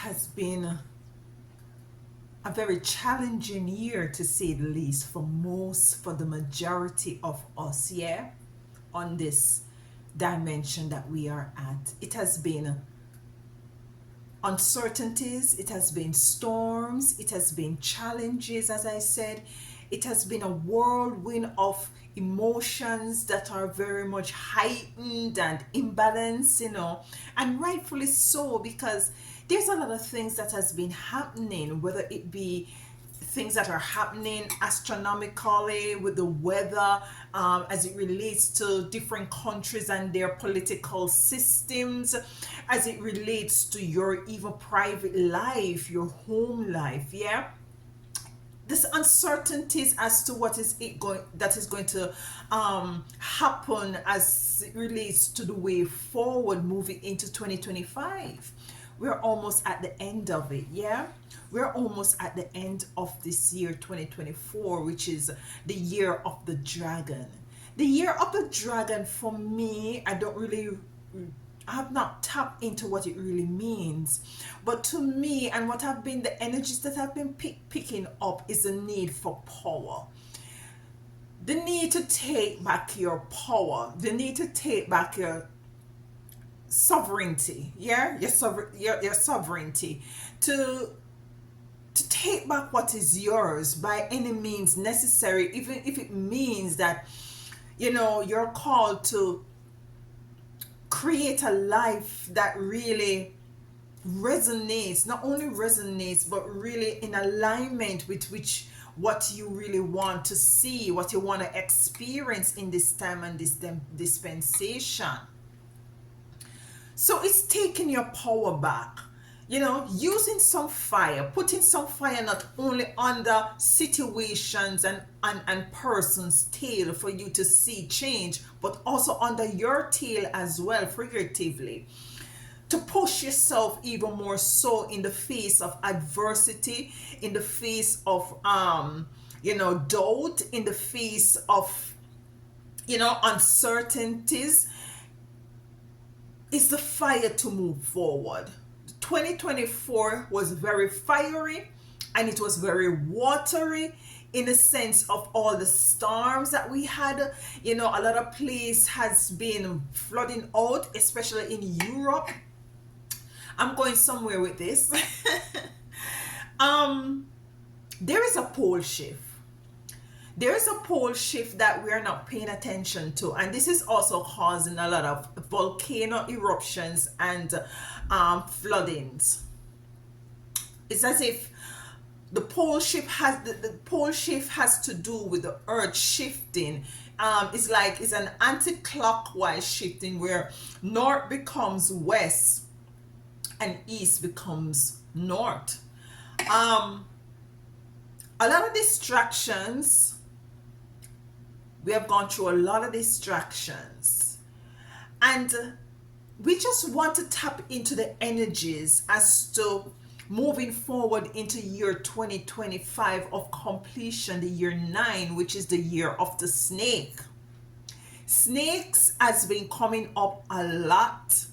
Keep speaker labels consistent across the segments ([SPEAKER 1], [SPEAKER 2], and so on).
[SPEAKER 1] has been a very challenging year, to say the least, for the majority of us, yeah, on this dimension that we are at. It has been uncertainties, it has been storms, it has been challenges, as I said. It has been a whirlwind of emotions that are very much heightened and imbalanced, and rightfully so, because there's a lot of things that has been happening, whether it be things that are happening astronomically with the weather, as it relates to different countries and their political systems, as it relates to your even private life, your home life, yeah. This uncertainties as to what is it going that is going to happen as it relates to the way forward moving into 2025. We're almost at the end of it, yeah. We're almost at the end of this year 2024, which is the year of the dragon. The year of the dragon, for me, I have not tapped into what it really means. But to me, and what have been the energies that I've been picking up, is the need for power. The need to take back your power. The need to take back your sovereignty. Yeah? Your sovereignty. To take back what is yours by any means necessary, even if it means that, you're called to create a life that really resonates, not only resonates, but really in alignment with which what you really want to see, what you want to experience in this time and this dispensation. So it's taking your power back, using some fire, putting some fire not only under situations and persons' tail for you to see change, but also under your tail as well, figuratively, to push yourself even more so in the face of adversity, in the face of doubt, in the face of uncertainties. Is the fire to move forward. 2024 was very fiery, and it was very watery in the sense of all the storms that we had. A lot of place has been flooding out, especially in Europe. I'm going somewhere with this. There is a pole shift. There is a pole shift that we are not paying attention to, and this is also causing a lot of volcano eruptions and floodings. It's as if the pole shift has to do with the earth shifting. It's an anti-clockwise shifting where north becomes west and east becomes north. A lot of distractions. We have gone through a lot of distractions, and we just want to tap into the energies as to moving forward into year 2025 of completion, the year 9, which is the year of the snake. Snakes has been coming up a lot.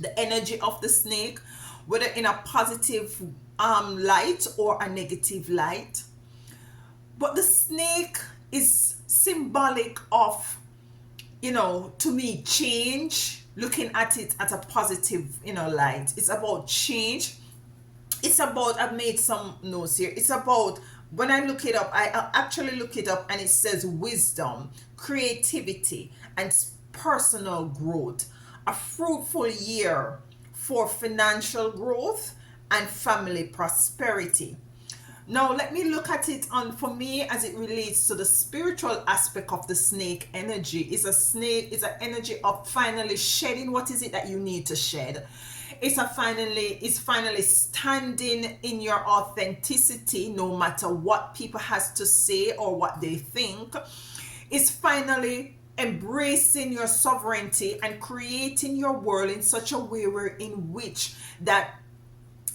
[SPEAKER 1] The energy of the snake, whether in a positive light or a negative light. But the snake is symbolic of, to me, change, looking at it at a positive, light. It's about change. It's about, I've made some notes here. It's about, when I look it up, I actually look it up, and it says wisdom, creativity, and personal growth. A fruitful year for financial growth and family prosperity. Now, let me look at it for me, as it relates to the spiritual aspect of the snake energy. Is an energy of finally shedding what is it that you need to shed. It's finally standing in your authenticity, no matter what people has to say or what they think. It's finally embracing your sovereignty and creating your world in such a way in which that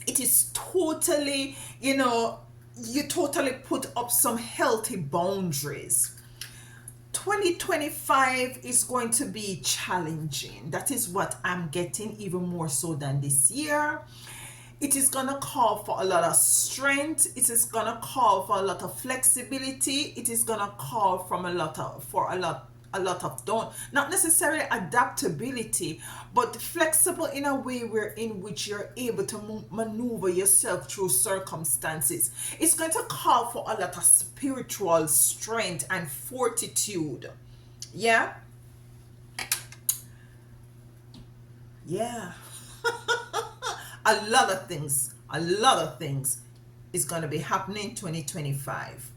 [SPEAKER 1] it is totally, you totally put up some healthy boundaries. 2025 is going to be challenging. That is what I'm getting, even more so than this year. It is going to call for a lot of strength. It is going to call for a lot of flexibility. It is going to call from a lot of, don't not necessarily adaptability, but flexible in a way where in which you're able to maneuver yourself through circumstances. It's going to call for a lot of spiritual strength and fortitude. Yeah. Yeah. A lot of things is going to be happening 2025.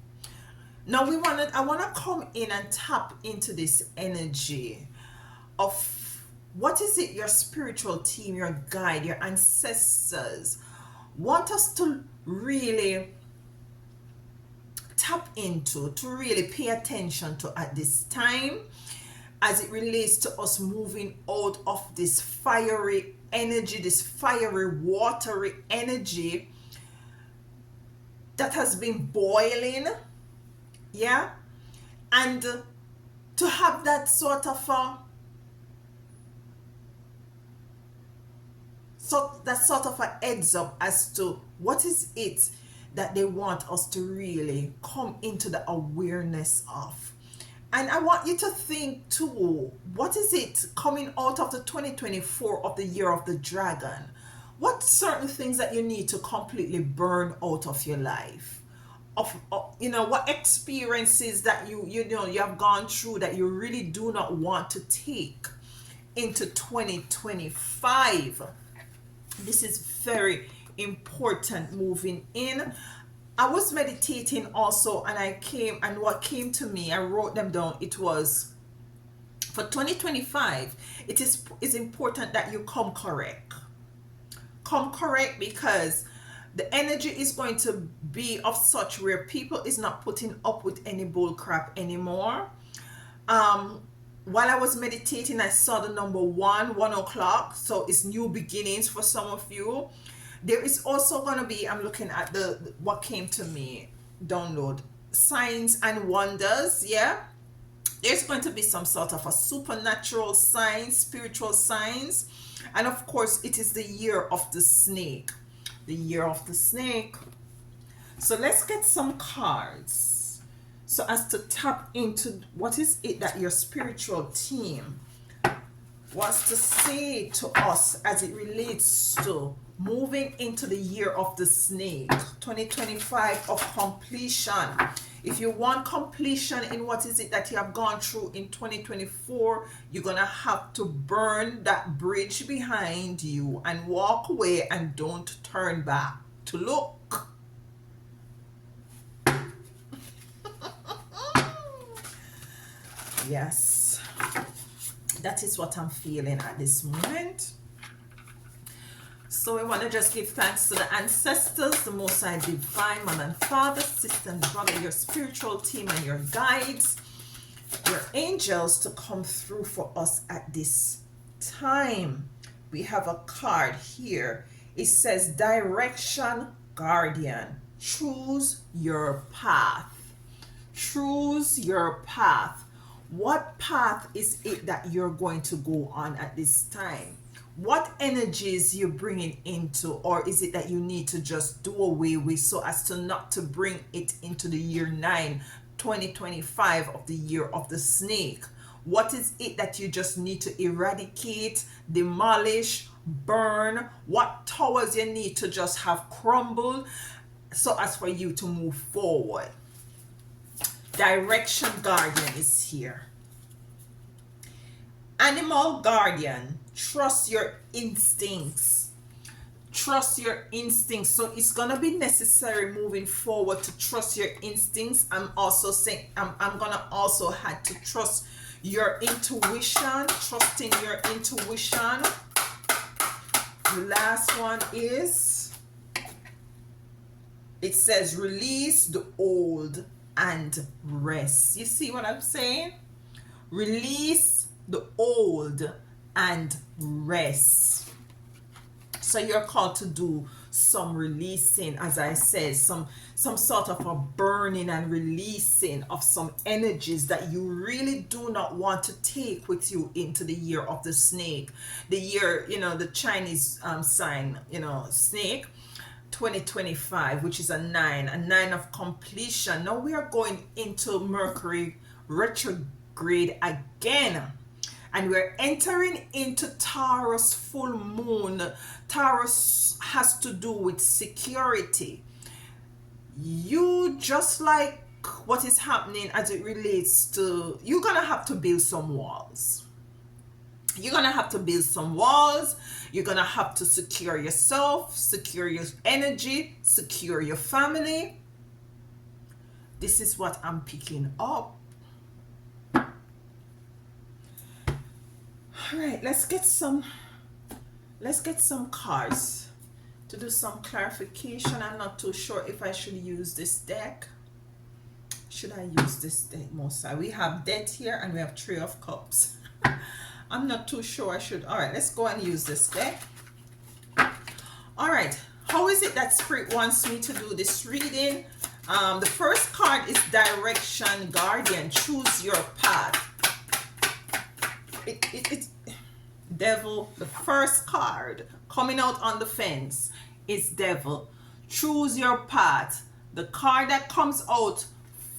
[SPEAKER 1] Now I want to come in and tap into this energy of what is it your spiritual team, your guide, your ancestors want us to really tap into, to really pay attention to at this time, as it relates to us moving out of this fiery energy, this fiery, watery energy that has been boiling. Yeah. And to have that sort of a heads up as to what is it that they want us to really come into the awareness of. And I want you to think too, what is it coming out of the 2024 of the year of the dragon? What certain things that you need to completely burn out of your life? Of what experiences that you have gone through that you really do not want to take into 2025. This is very important moving in. I was meditating also, and what came to me, I wrote them down. It was for 2025, it's important that you come correct. Come correct, because the energy is going to be of such where people is not putting up with any bull crap anymore. While I was meditating, I saw the number 1 o'clock. So it's new beginnings for some of you. There is also going to be, I'm looking at what came to me, download, signs and wonders. Yeah. There's going to be some sort of a supernatural signs, spiritual signs. And of course, it is the year of the snake. The year of the snake. So let's get some cards so as to tap into what is it that your spiritual team wants to say to us as it relates to moving into the year of the snake, 2025 of completion. If you want completion in what is it that you have gone through in 2024, you're going to have to burn that bridge behind you and walk away and don't turn back to look. Yes, that is what I'm feeling at this moment. So we want to just give thanks to the ancestors, the Most High Divine, Mother and Father, sister and brother, your spiritual team and your guides, your angels to come through for us at this time. We have a card here. It says Direction Guardian. Choose your path. Choose your path. What path is it that you're going to go on at this time? What energies you're bringing into, or is it that you need to just do away with so as to not to bring it into the year 9, 2025 of the year of the snake? What is it that you just need to eradicate, demolish, burn? What towers you need to just have crumble so as for you to move forward? Direction Guardian is here. Animal Guardian, trust your instincts. Trust your instincts. So it's going to be necessary moving forward to trust your instincts. I'm also saying, I'm going to also have to trust your intuition. Trusting your intuition. The last one is, it says release the old and rest. You see what I'm saying? Release the old and rest. So you're called to do some releasing, as I said, some sort of a burning and releasing of some energies that you really do not want to take with you into the year of the snake, the year, the Chinese sign, snake, 2025, which is a nine of completion. Now we are going into Mercury retrograde again, and we're entering into Taurus full moon. Taurus has to do with security. You, just like what is happening as it relates to, you're gonna have to build some walls. You're gonna have to build some walls. You're gonna have to secure yourself, secure your energy, secure your family. This is what I'm picking up. All right, let's get some cards to do some clarification. I'm not too sure if I should use this deck. Should I use this deck most? We have Death here and we have Three of Cups. I'm not too sure I should. All right, let's go and use this deck. All right, how is it that Spirit wants me to do this reading? The first card is Direction Guardian. Choose your path. It's Devil. The first card coming out on the fence is Devil. Choose your path. The card that comes out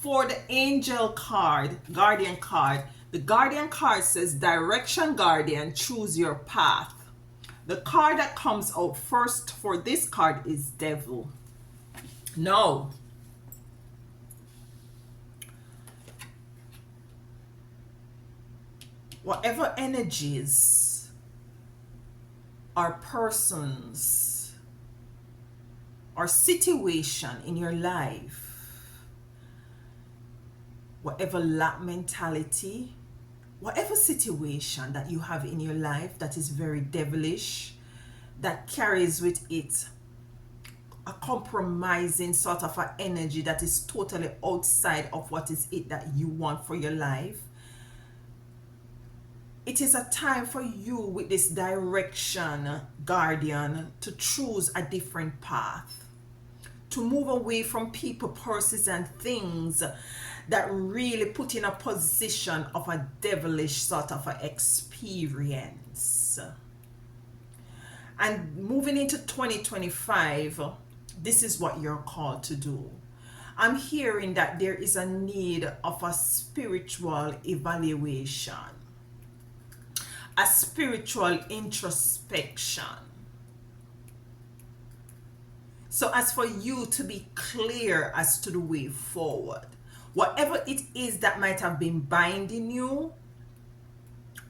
[SPEAKER 1] for the Angel card, Guardian card. The Guardian card says Direction Guardian, choose your path. The card that comes out first for this card is Devil. No. Whatever energies or persons or situation in your life, whatever lack mentality, whatever situation that you have in your life that is very devilish, that carries with it a compromising sort of an energy that is totally outside of what is it that you want for your life, it is a time for you with this Direction Guardian to choose a different path, to move away from people, persons, and things that really put in a position of a devilish sort of an experience. And moving into 2025, this is what you're called to do. I'm hearing that there is a need of a spiritual evaluation, a spiritual introspection. So as for you to be clear as to the way forward, whatever it is that might have been binding you,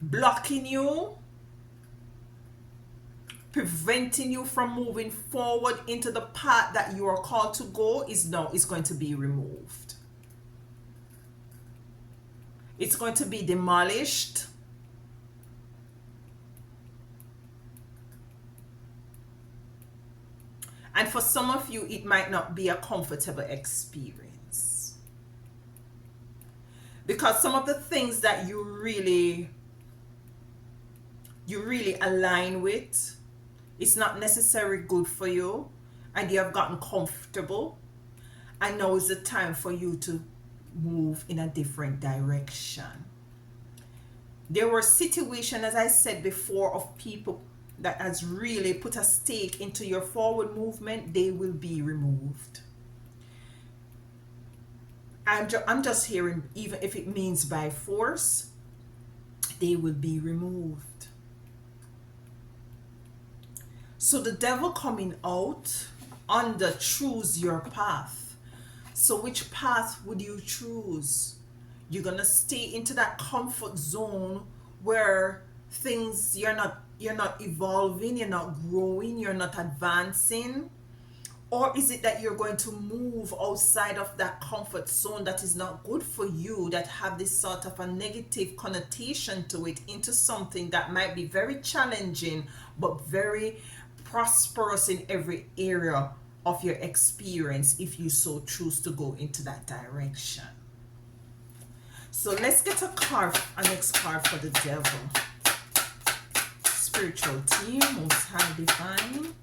[SPEAKER 1] blocking you, preventing you from moving forward into the path that you are called to go, is going to be removed. It's going to be demolished. And for some of you, it might not be a comfortable experience, because some of the things that you really align with, it's not necessarily good for you, and you have gotten comfortable, and now is the time for you to move in a different direction. There were situations, as I said before, of people that has really put a stake into your forward movement. They will be removed. I'm just hearing, even if it means by force, they will be removed. So the Devil coming out under choose your path. So which path would you choose? You're gonna stay into that comfort zone where things, you're not evolving, you're not growing, you're not advancing? Or is it that you're going to move outside of that comfort zone that is not good for you, that have this sort of a negative connotation to it, into something that might be very challenging but very prosperous in every area of your experience, if you so choose to go into that direction? So let's get a next card for the Devil. Spiritual team, Most High Divine.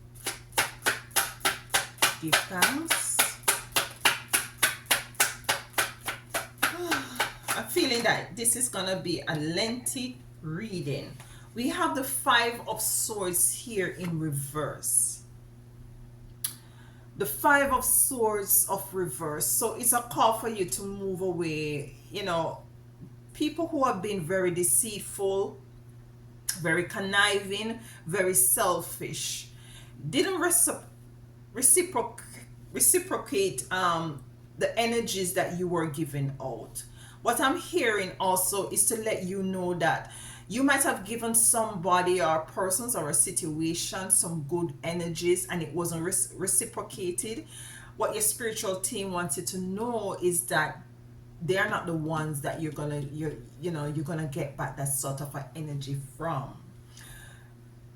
[SPEAKER 1] Give thanks. I'm feeling that this is gonna be a lengthy reading. We have the Five of Swords here in reverse. The Five of Swords of reverse. So it's a call for you to move away. You know, people who have been very deceitful, very conniving, very selfish, didn't reciprocate the energies that you were giving out. What I'm hearing also is to let you know that you might have given somebody or persons or a situation some good energies and it wasn't reciprocated. What your spiritual team wanted to know is that they're not the ones that you're gonna get back that sort of an energy from.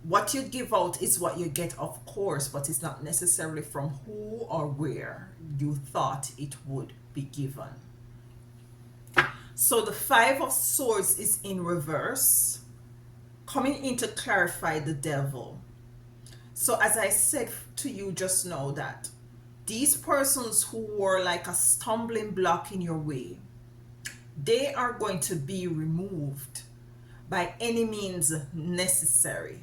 [SPEAKER 1] What you give out is what you get, of course, but it's not necessarily from who or where you thought it would be given. So the Five of Swords is in reverse, coming in to clarify the devil. So as I said to you just now, that these persons who were like a stumbling block in your way, they are going to be removed by any means necessary.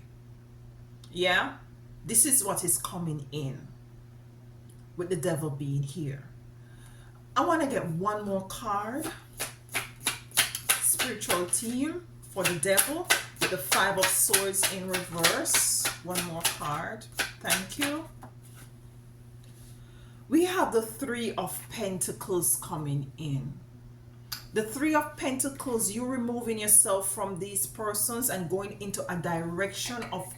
[SPEAKER 1] Yeah, this is what is coming in with the devil being here. I want to get one more card. Spiritual team for the devil with the Five of Swords in reverse. One more card. Thank you. We have the Three of Pentacles coming in. The Three of Pentacles, you removing yourself from these persons and going into a direction of,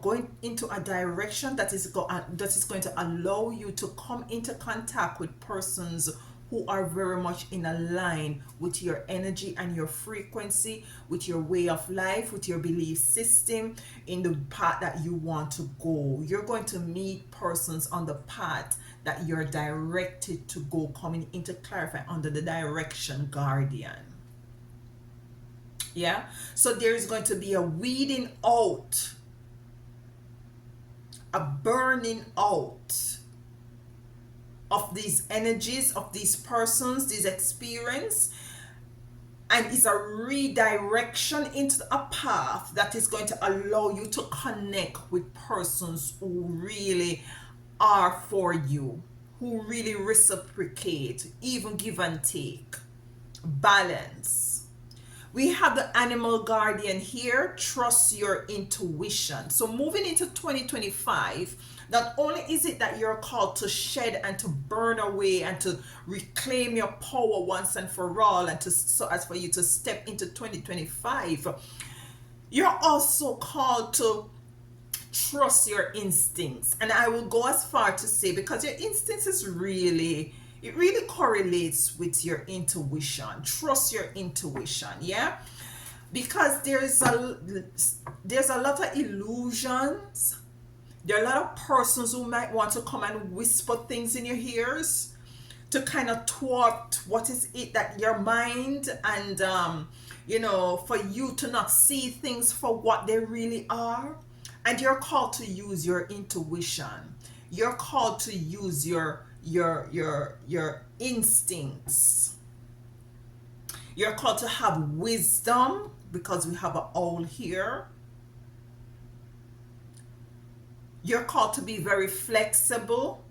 [SPEAKER 1] going into a direction that is going to allow you to come into contact with persons who are very much in a line with your energy and your frequency, with your way of life, with your belief system, in the path that you want to go. You're going to meet persons on the path that you're directed to go, coming into clarify under the direction guardian. Yeah, so there is going to be a weeding out, a burning out of these energies, of these persons, these experience, and it's a redirection into a path that is going to allow you to connect with persons who really are for you, who really reciprocate, even give and take, balance. We have the animal guardian here. Trust your intuition. So moving into 2025, not only is it that you're called to shed and to burn away and to reclaim your power once and for all, and so as for you to step into 2025, you're also called to trust your instincts. And I will go as far to say, because your instincts is really, it really correlates with your intuition. Trust your intuition, yeah? Because there's a lot of illusions. There are a lot of persons who might want to come and whisper things in your ears to kind of thwart what is it that your mind and, for you to not see things for what they really are. And you're called to use your intuition. You're called to use your instincts. You're called to have wisdom, because we have an owl here. You're called to be very flexible.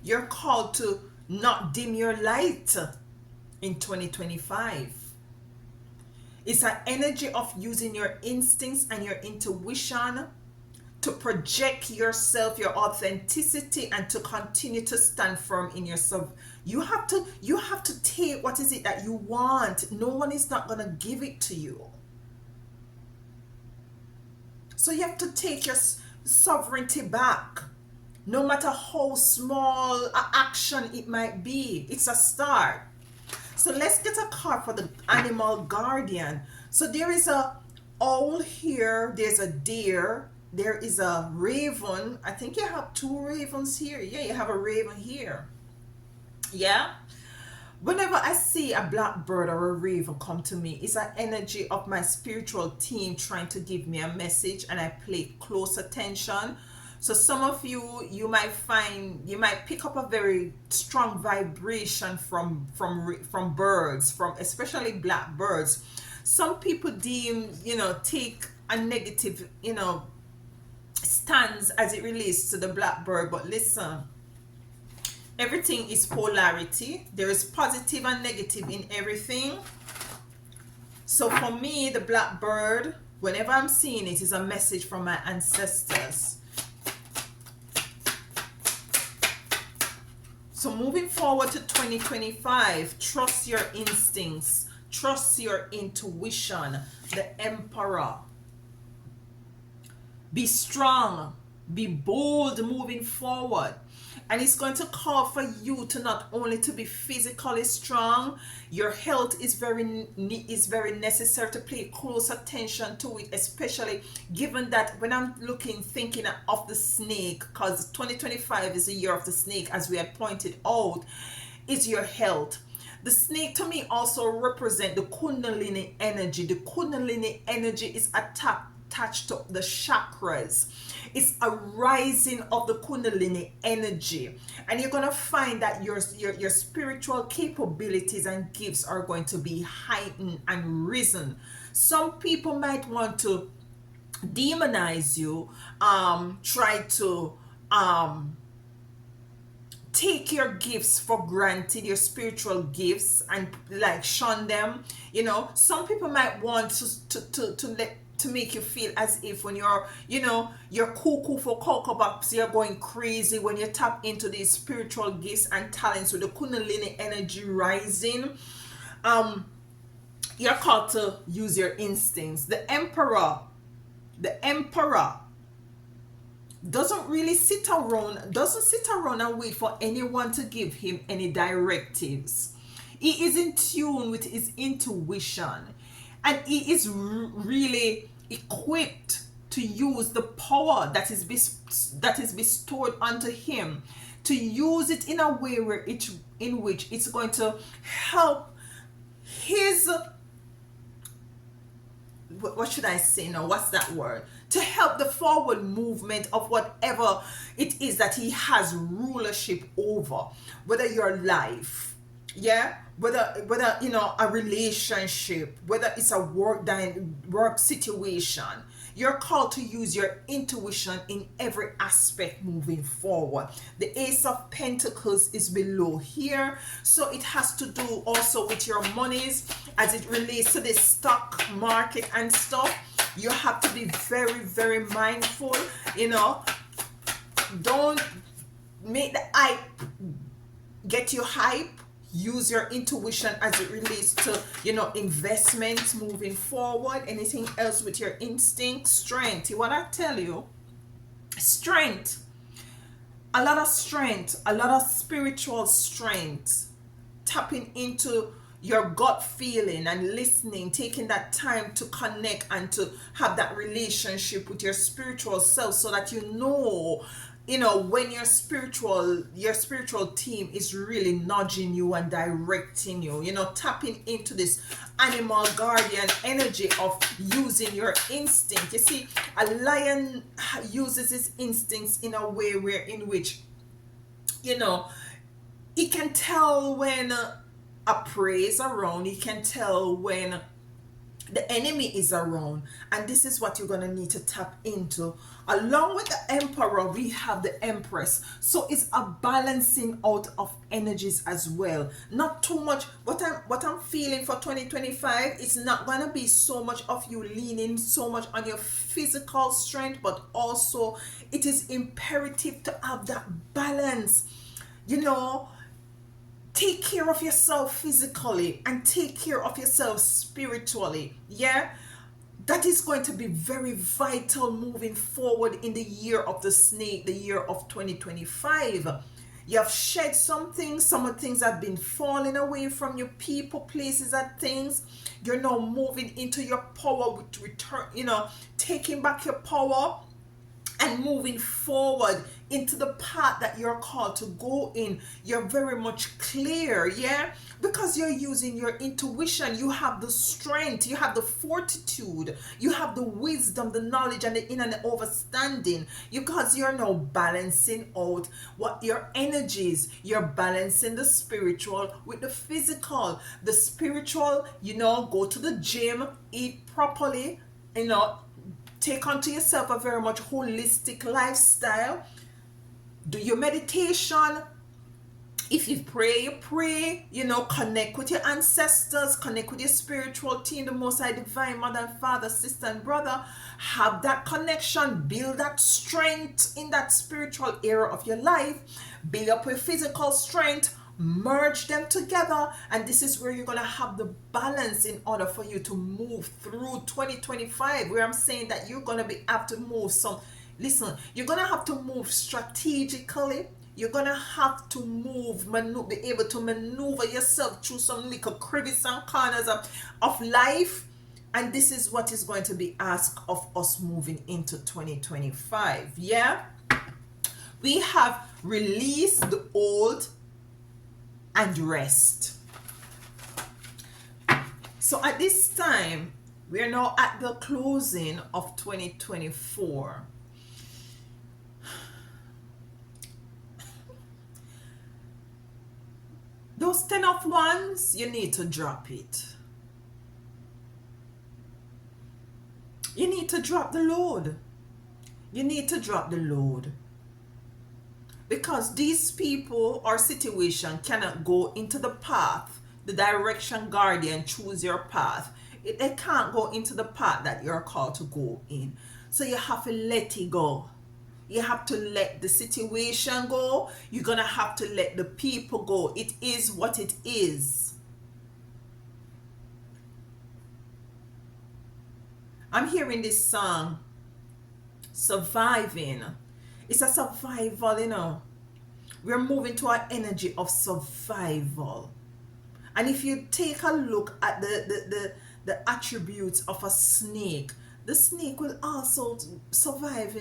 [SPEAKER 1] You're called to not dim your light in 2025. It's an energy of using your instincts and your intuition to project yourself, your authenticity, and to continue to stand firm in yourself. You have to take what is it that you want. No one is not going to give it to you. So you have to take your sovereignty back. No matter how small an action it might be, it's a start. So let's get a card for the animal guardian. So there is a owl here, there's a deer, there is a raven. I think you have two ravens here. Yeah, you have a raven here. Yeah. Whenever I see a blackbird or a raven come to me, it's an energy of my spiritual team trying to give me a message, and I pay close attention. So some of you, you might pick up a very strong vibration from birds, from especially blackbirds. Some people take a negative, stance as it relates to the blackbird, but listen, everything is polarity. There is positive and negative in everything. So for me, the blackbird, whenever I'm seeing it, is a message from my ancestors. So moving forward to 2025, trust your instincts, trust your intuition. The Emperor. Be strong, be bold moving forward. And it's going to call for you to not only to be physically strong, your health is very necessary to pay close attention to it, especially given that when I'm thinking of the snake, because 2025 is the year of the snake, as we had pointed out, is your health. The snake to me also represent the Kundalini energy. The Kundalini energy is attached to the chakras. It's a rising of the Kundalini energy, and you're going to find that your spiritual capabilities and gifts are going to be heightened and risen. Some people might want to demonize you, try to take your gifts for granted, your spiritual gifts, and like shun them. Some people might want to make you feel as if when you're cuckoo for cocoa pops, you're going crazy when you tap into these spiritual gifts and talents with the Kundalini energy rising. You're called to use your instincts. The Emperor doesn't really sit around and wait for anyone to give him any directives. He is in tune with his intuition, and he is really equipped to use the power that is bestowed onto him, to use it in a way in which it's going to help his, what should I say now? What's that word? To help the forward movement of whatever it is that he has rulership over, whether your life, whether a relationship, whether it's a work situation. You're called to use your intuition in every aspect moving forward. The Ace of Pentacles is below here, so it has to do also with your monies as it relates to the stock market and stuff. You have to be very, very mindful. Don't make the hype get you hype. Use your intuition as it relates to investments moving forward. Anything else with your instinct. Strength. What I tell you, strength, a lot of strength, a lot of spiritual strength, tapping into your gut feeling and listening, taking that time to connect and to have that relationship with your spiritual self, so that when your spiritual team is really nudging you and directing you, tapping into this animal guardian energy of using your instinct. You see, a lion uses his instincts in a way in which he can tell when a prey is around, he can tell when the enemy is around, and this is what you're going to need to tap into. Along with the Emperor, we have the Empress, so it's a balancing out of energies as well. Not too much. What I'm feeling for 2025, it's not going to be so much of you leaning so much on your physical strength, but also it is imperative to have that balance. Take care of yourself physically and take care of yourself spiritually. That is going to be very vital moving forward in the year of the snake, the year of 2025. You have shed some things have been falling away from you, people, places, and things. You're now moving into your power with return, taking back your power and moving forward into the path that you're called to go in, you're very much clear, yeah? Because you're using your intuition, you have the strength, you have the fortitude, you have the wisdom, the knowledge, and the inner understanding. Because you're now balancing out what your energies, you're balancing the spiritual with the physical. The spiritual, go to the gym, eat properly, take onto yourself a very much holistic lifestyle. Do your meditation. If you pray, you pray. Connect with your ancestors, connect with your spiritual team, the Most High Divine Mother and Father, sister and brother. Have that connection, build that strength in that spiritual area of your life. Build up your physical strength, merge them together, and this is where you're going to have the balance in order for you to move through 2025, where I'm saying that you're going to have to move you're going to have to move strategically. You're going to have to be able to maneuver yourself through some little crevices and corners of life. And this is what is going to be asked of us moving into 2025. Yeah? We have released the old and rest. So at this time, we are now at the closing of 2024. Those 10 of Wands, you need to drop it. You need to drop the load. You need to drop the load. Because these people or situation cannot go into the path, the direction guardian choose your path. They can't go into the path that you're called to go in. So you have to let it go. You have to let the situation go. You're going to have to let the people go. It is what it is. I'm hearing this song, Surviving. It's a survival, We're moving to an energy of survival. And if you take a look at the attributes of a snake, the snake will also survive,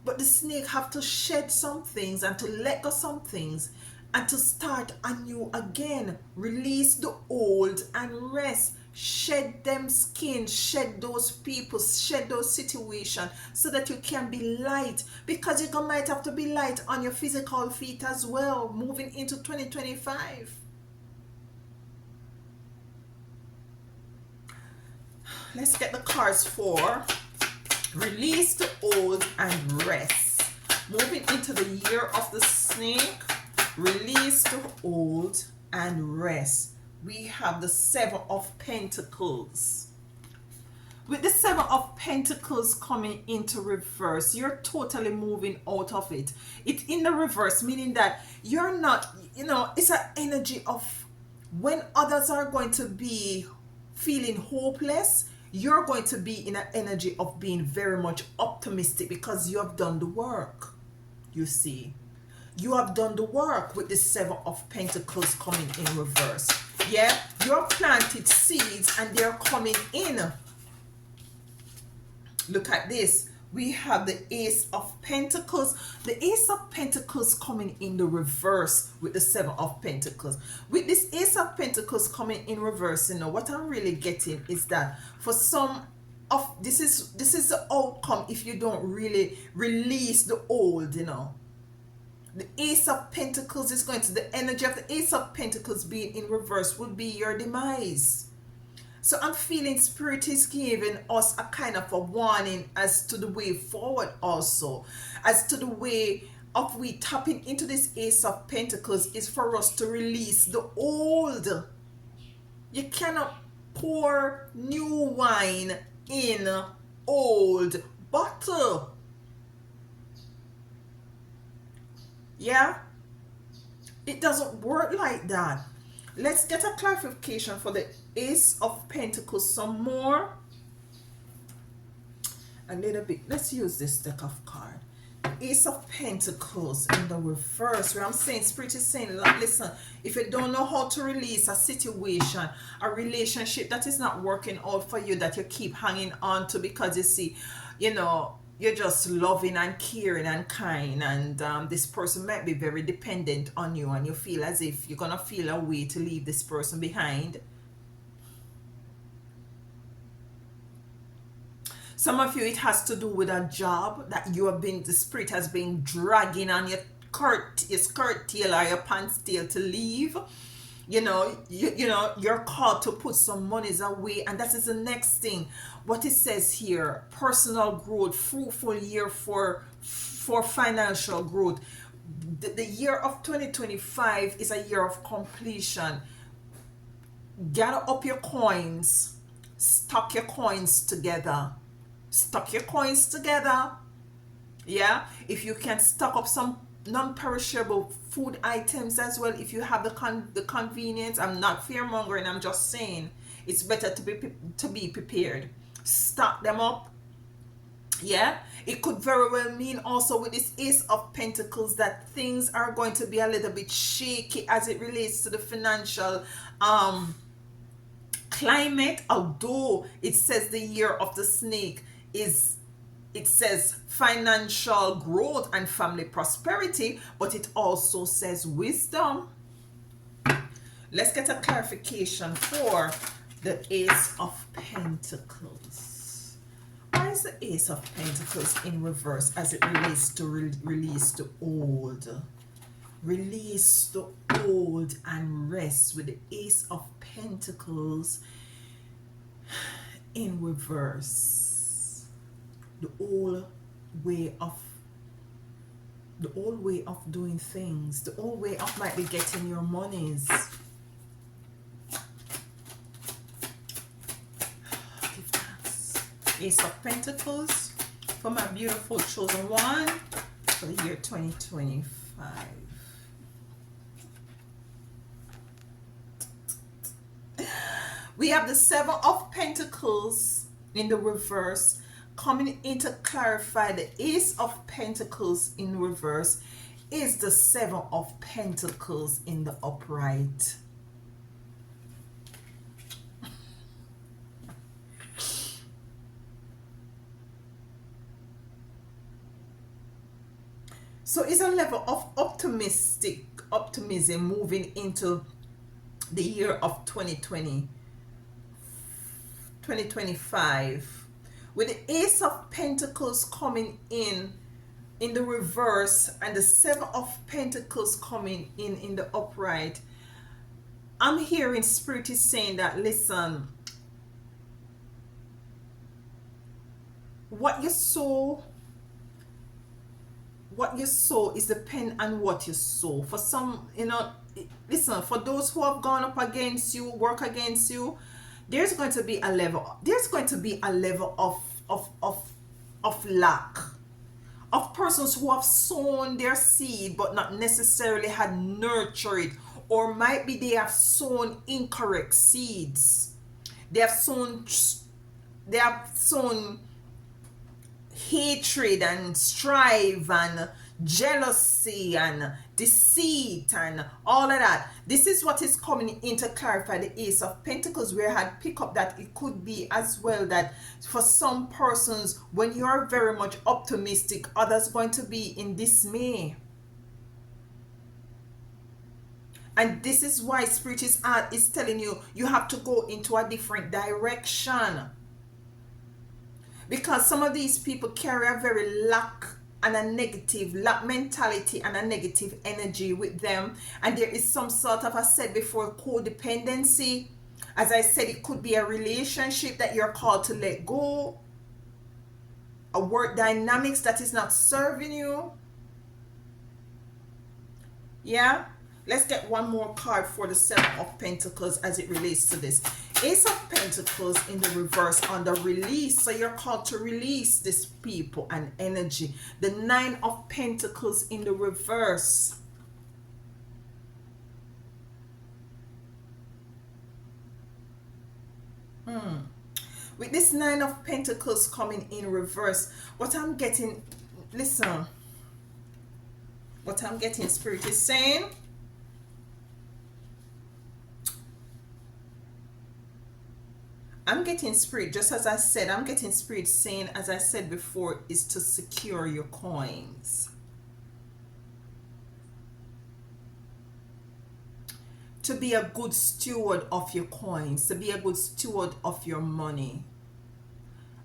[SPEAKER 1] But the snake have to shed some things and to let go some things and to start anew again. Release the old and rest. Shed them skin, shed those people, shed those situations so that you can be light. Because you might have to be light on your physical feet as well, moving into 2025. Let's get the cards for release the old and rest. Moving into the year of the snake, release the old and rest. We have the 7 of Pentacles. With the 7 of Pentacles coming into reverse, you're totally moving out of it. It's in the reverse, meaning that you're not, it's an energy of when others are going to be feeling hopeless, you're going to be in an energy of being very much optimistic because you have done the work. You see, you have done the work with the 7 of Pentacles coming in reverse. Yeah, you're planted seeds and they're coming in. Look at this. We have the Ace of Pentacles. The Ace of Pentacles coming in the reverse with the 7 of Pentacles. With this Ace of Pentacles coming in reverse, what I'm really getting is that for some of this is the outcome if you don't really release the old, The Ace of Pentacles is going to, the energy of the Ace of Pentacles being in reverse would be your demise. So I'm feeling Spirit is giving us a kind of a warning as to the way forward also. As to the way of we tapping into this Ace of Pentacles is for us to release the old. You cannot pour new wine in old bottle. Yeah? It doesn't work like that. Let's get a clarification for the Ace of Pentacles some more. A little bit. Let's use this deck of cards. Ace of Pentacles in the reverse, where I'm saying, Spirit is saying, listen, if you don't know how to release a situation, a relationship that is not working out for you, that you keep hanging on to because you see, you're just loving and caring and kind, and this person might be very dependent on you, and you feel as if you're gonna feel a way to leave this person behind. Some of you, it has to do with a job that you have been, the spirit has been dragging on your skirt tail or your pants tail to leave. You're called to put some monies away, and that is the next thing. What it says here: personal growth, fruitful year for financial growth. The year of 2025 is a year of completion. Gather up your coins, stock your coins together, stock your coins together. Yeah, if you can stock up some non-perishable food items as well, if you have the convenience. I'm not fear mongering, I'm just saying it's better to be prepared. Stock them up. Yeah, it could very well mean also with this Ace of Pentacles that things are going to be a little bit shaky as it relates to the financial climate. Although it says the year of the snake is, it says financial growth and family prosperity, but it also says wisdom. Let's get a clarification for the Ace of Pentacles. Why is the Ace of Pentacles in reverse as it relates to release the old? Release the old and rest, with the Ace of Pentacles in reverse. The old way of doing things, the old way of might be getting your monies. Give thanks. Ace of Pentacles for my beautiful chosen one for the year 2025. We have the Seven of Pentacles in the reverse, coming in to clarify the Ace of Pentacles in reverse is the Seven of Pentacles in the upright. So it's a level of optimism moving into the year of 2025, with the Ace of Pentacles coming in the reverse and the Seven of Pentacles coming in the upright. I'm hearing Spirit is saying that, listen, what you sow is depend on what you sow. For some, listen, for those who have gone up against you, work against you, there's going to be a level of lack, of persons who have sown their seed but not necessarily had nurtured it, or might be they have sown incorrect seeds. They have sown hatred and strife and jealousy and deceit and all of that. This is what is coming in to clarify the Ace of Pentacles, where I had picked up that it could be as well that for some persons, when you are very much optimistic, others going to be in dismay. And this is why Spirit is telling you, you have to go into a different direction. Because some of these people carry a very lack mentality and a negative energy with them. And there is some sort of, I said before, codependency. As I said, it could be a relationship that you're called to let go. A work dynamics that is not serving you. Yeah? Let's get one more card for the Seven of Pentacles as it relates to this. Ace of Pentacles in the reverse on the release. So you're called to release this people and energy. The Nine of Pentacles in the reverse. With this Nine of Pentacles coming in reverse, what I'm getting, listen, what I'm getting, Spirit is saying, I'm getting spirit, just as I said, I'm getting spirit saying, as I said before, is to secure your coins. To be a good steward of your coins, to be a good steward of your money.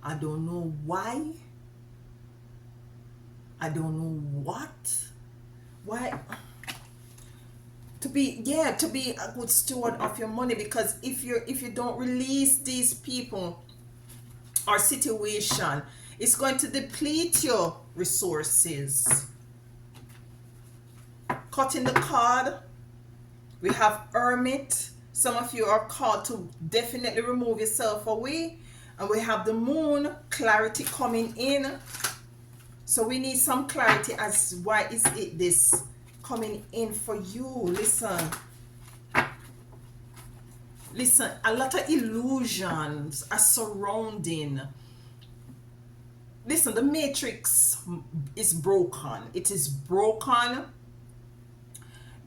[SPEAKER 1] I don't know why. I don't know what. Why? To be, yeah, to be a good steward of your money, because if you don't release these people or situation, it's going to deplete your resources. Cutting the card, we have Hermit. Some of you are called to definitely remove yourself away. And we have the Moon, clarity coming in. So we need some clarity as why is it this coming in for you. Listen, a lot of illusions are surrounding. Listen, the matrix is broken. It is broken.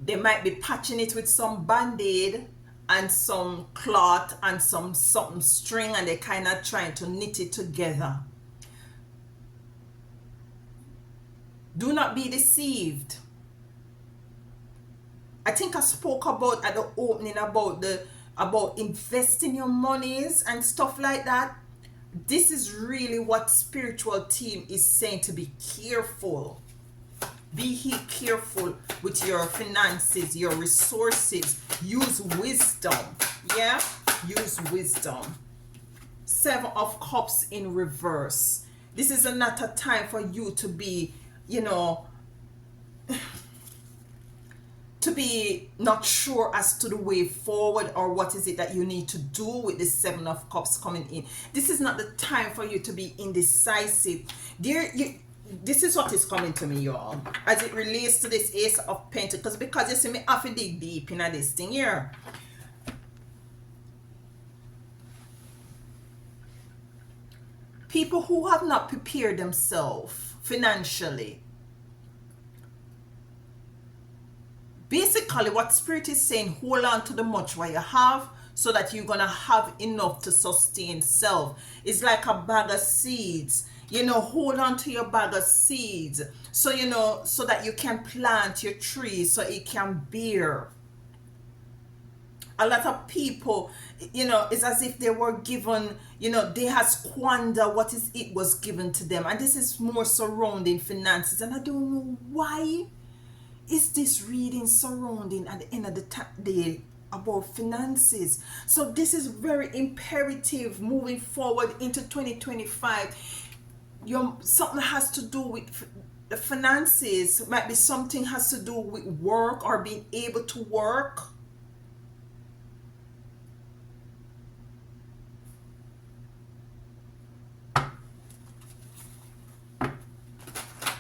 [SPEAKER 1] They might be patching it with some band-aid and some cloth and some something string, and they're kind of trying to knit it together. Do not be deceived. I think I spoke about at the opening about investing your monies and stuff like that. This is really what spiritual team is saying, to be careful. Be careful with your finances, your resources. Use wisdom. Yeah? Use wisdom. 7 of Cups in reverse. This is not a time for you to be, to be not sure as to the way forward or what is it that you need to do with this 7 of Cups coming in. This is not the time for you to be indecisive. This is what is coming to me, y'all, as it relates to this Ace of Pentacles, because you see me have to dig deep in this thing here. People who have not prepared themselves financially. Basically, what Spirit is saying, hold on to the much what you have so that you're going to have enough to sustain self. It's like a bag of seeds. Hold on to your bag of seeds. So, so that you can plant your tree so it can bear. A lot of people, it's as if they were given, they have squandered what it was given to them. And this is more surrounding finances. And I don't know why is this reading surrounding at the end of the day about finances. So this is very imperative moving forward into 2025. Something has to do with the finances. Might be something has to do with work or being able to work.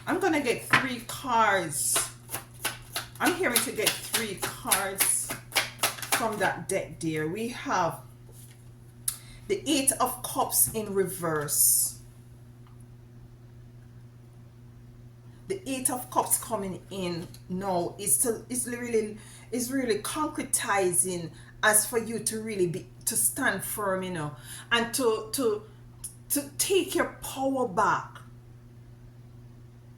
[SPEAKER 1] I'm gonna get 3 cards. I'm hearing to get 3 cards from that deck, dear. We have the 8 of Cups in reverse. The 8 of Cups coming in now is really concretizing as for you to really to stand firm, and to take your power back.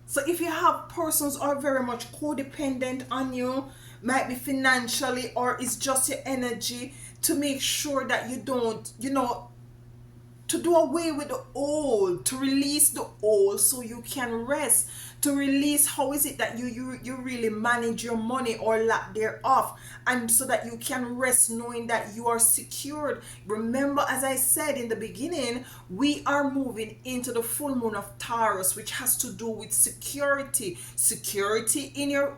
[SPEAKER 1] So if you have persons who are very much codependent on you, might be financially, or it's just your energy, to make sure that you don't, to do away with the old, to release the old so you can rest, to release how is it that you really manage your money or lack thereof, and so that you can rest knowing that you are secured. Remember, as I said in the beginning, we are moving into the full moon of Taurus, which has to do with security in your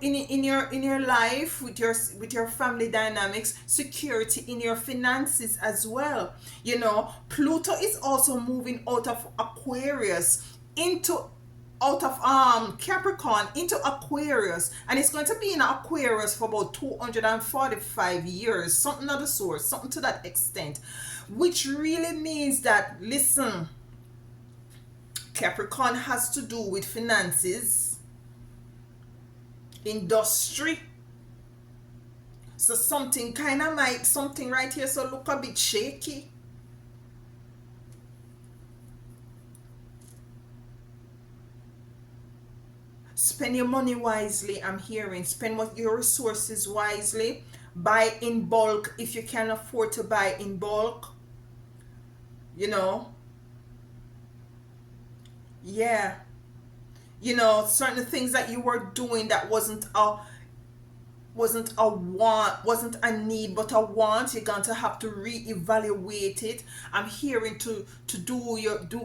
[SPEAKER 1] life, with your family dynamics, security in your finances as well. Pluto is also moving out of Aquarius out of Capricorn into Aquarius, and it's going to be in Aquarius for about 245 years, something of the sort, something to that extent, which really means that, listen, Capricorn has to do with finances, industry. So something right here, so look a bit shaky. Spend your money wisely. I'm hearing spend what your resources wisely. Buy in bulk if you can afford to buy in bulk. You know, yeah. You know, certain things that you were doing that wasn't a want, wasn't a need, but a want. You're going to have to reevaluate it. I'm hearing to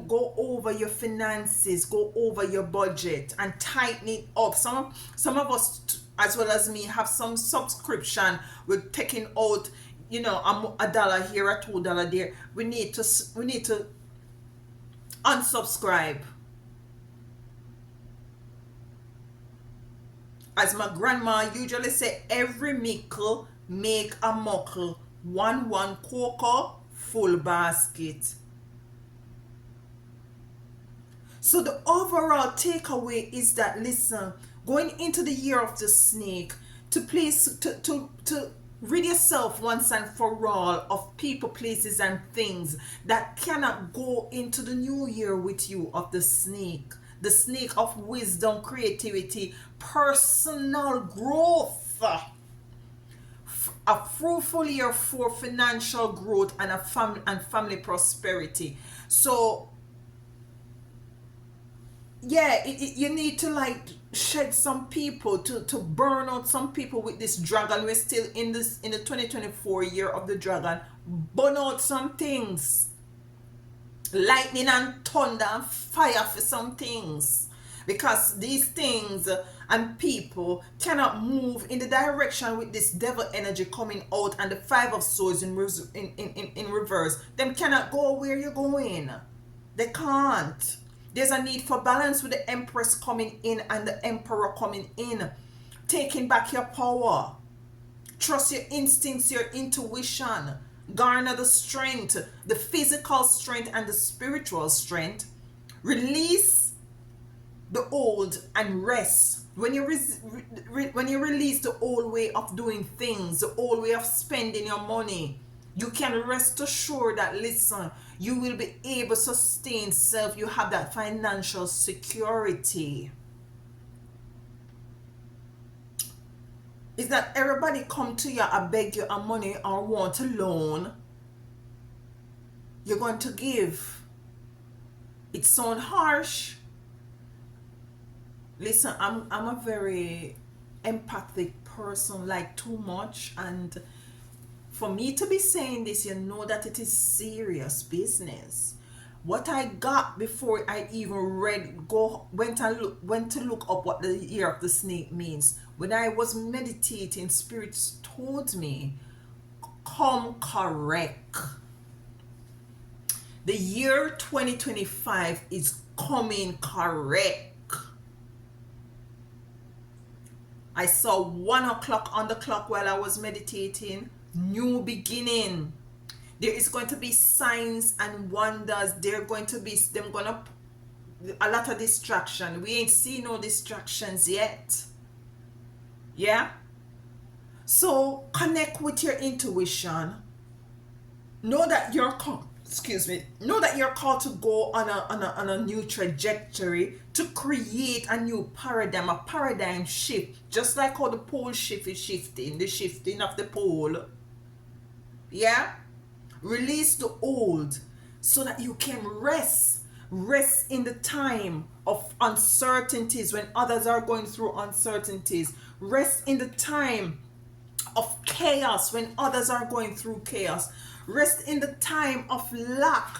[SPEAKER 1] go over your finances, go over your budget and tighten it up. Some of us, as well as me, have some subscription. We're taking out, you know, a dollar here, a $2 there. We need to unsubscribe. As my grandma usually say, every mickle make a muckle. One cocoa, full basket. So the overall takeaway is that, listen, going into the year of the snake, to place to rid yourself once and for all of people, places, and things that cannot go into the new year with you, of the snake. The snake of wisdom, creativity, personal growth, a fruitful year for financial growth and family prosperity. So yeah, you need to like shed some people, to burn out some people with this dragon. We're still in the 2024 year of the dragon. Burn out some things, lightning and thunder and fire for some things, because these things and people cannot move in the direction with this devil energy coming out, and the five of swords in reverse. Them cannot go where you're going. They can't. There's a need for balance with the empress coming in and the emperor coming in, taking back your power. Trust your instincts, your intuition. Garner the strength, the physical strength and the spiritual strength. Release the old and rest. When you release the old way of doing things, the old way of spending your money, you can rest assured that, listen, you will be able to sustain self. You have that financial security. Is that everybody come to you and beg you a money or want a loan, you're going to give. It sounds harsh. Listen, I'm a very empathic person, like too much, and for me to be saying this, you know that it is serious business. What I got before I even went to look up what the year of the snake means. When I was meditating, spirits told me, come correct. The year 2025 is coming correct. I saw 1 o'clock on the clock while I was meditating. New beginning. There is going to be signs and wonders. They're going to be a lot of distraction. We ain't seen no distractions yet. Yeah. So connect with your intuition. Know that you're called. Know that you're called to go on a new trajectory, to create a new paradigm, a paradigm shift, just like how the pole shift is shifting, the shifting of the pole. Yeah. Release the old so that you can rest in the time of uncertainties when others are going through uncertainties. Rest in the time of chaos when others are going through chaos. Rest in the time of lack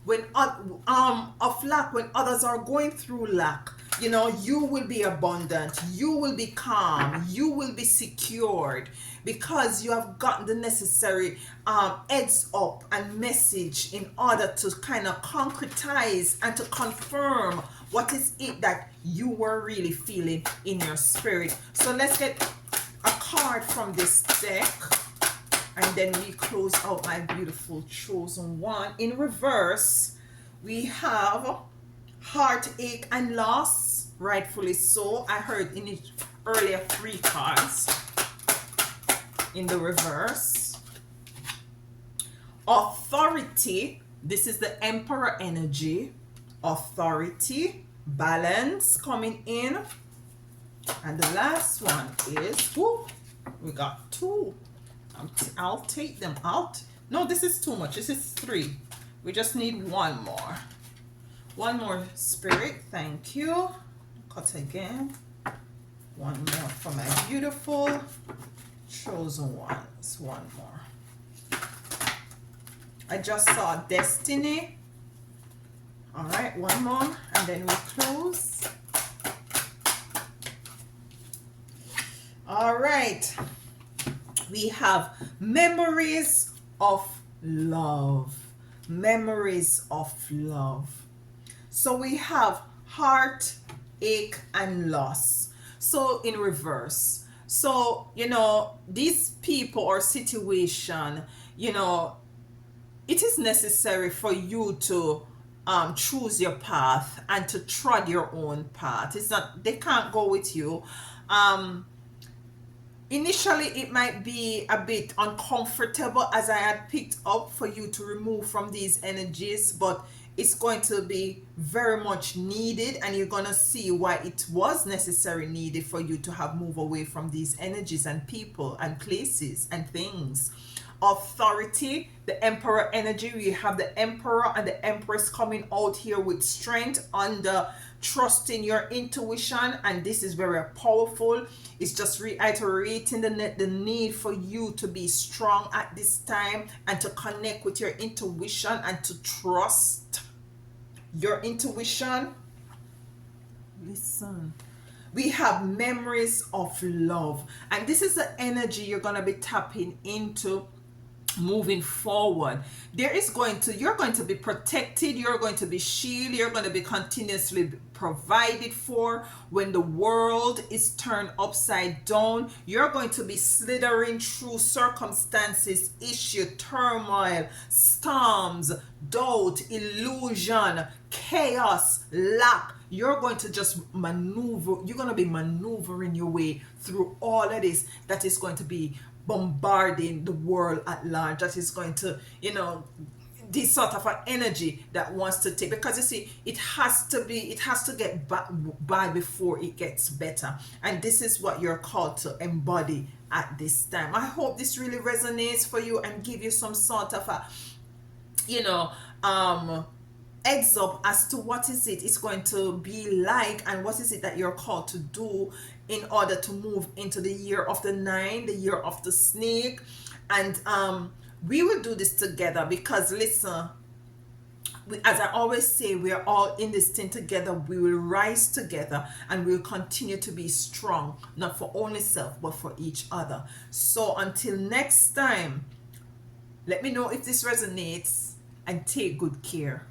[SPEAKER 1] when others are going through lack. You know, you will be abundant, you will be calm, you will be secured, because you have gotten the necessary heads up and message in order to kind of concretize and to confirm what is it that you were really feeling in your spirit. So let's get a card from this deck, and then we close out my beautiful chosen one. In reverse, we have heartache and loss, rightfully so. I heard in it earlier 3 cards in the reverse. Authority, this is the emperor energy. Authority, balance coming in. And the last one is, whoop, we got two. I'll take them out. No, this is too much. This is three. We just need one more. One more, Spirit. Thank you. Cut again. One more for my beautiful chosen ones. One more. I just saw Destiny. All right, one more, and then we close. All right. We have memories of love. Memories of love. So we have heart, ache, and loss. So in reverse. So, you know, these people or situation, you know, it is necessary for you to choose your path and to trod your own path. It's not, they can't go with you. Initially, it might be a bit uncomfortable, as I had picked up, for you to remove from these energies, but it's going to be very much needed, and you're going to see why it was necessary needed for you to have move away from these energies and people and places and things. Authority, the emperor energy, we have the emperor and the empress coming out here with strength under trusting your intuition, and this is very powerful. It's just reiterating the need for you to be strong at this time and to connect with your intuition and to trust your intuition. Listen, we have memories of love, and this is the energy you're going to be tapping into moving forward. You're going to be protected, you're going to be shielded, you're going to be continuously provided for. When the world is turned upside down, you're going to be slithering through circumstances, issue, turmoil, storms, doubt, illusion, chaos, lack. You're going to just maneuver, you're going to be maneuvering your way through all of this that is going to be bombarding the world at large, that is going to, you know, this sort of an energy that wants to take, because you see, it has to get by before it gets better, and this is what you're called to embody at this time. I hope this really resonates for you and give you some sort of a, you know, heads up as to what is it it's going to be like, and what is it that you're called to do in order to move into the year of the 9, the year of the snake. And we will do this together, because listen, as I always say, we are all in this thing together. We will rise together, and we'll continue to be strong, not for only self but for each other. So until next time, let me know if this resonates, and take good care.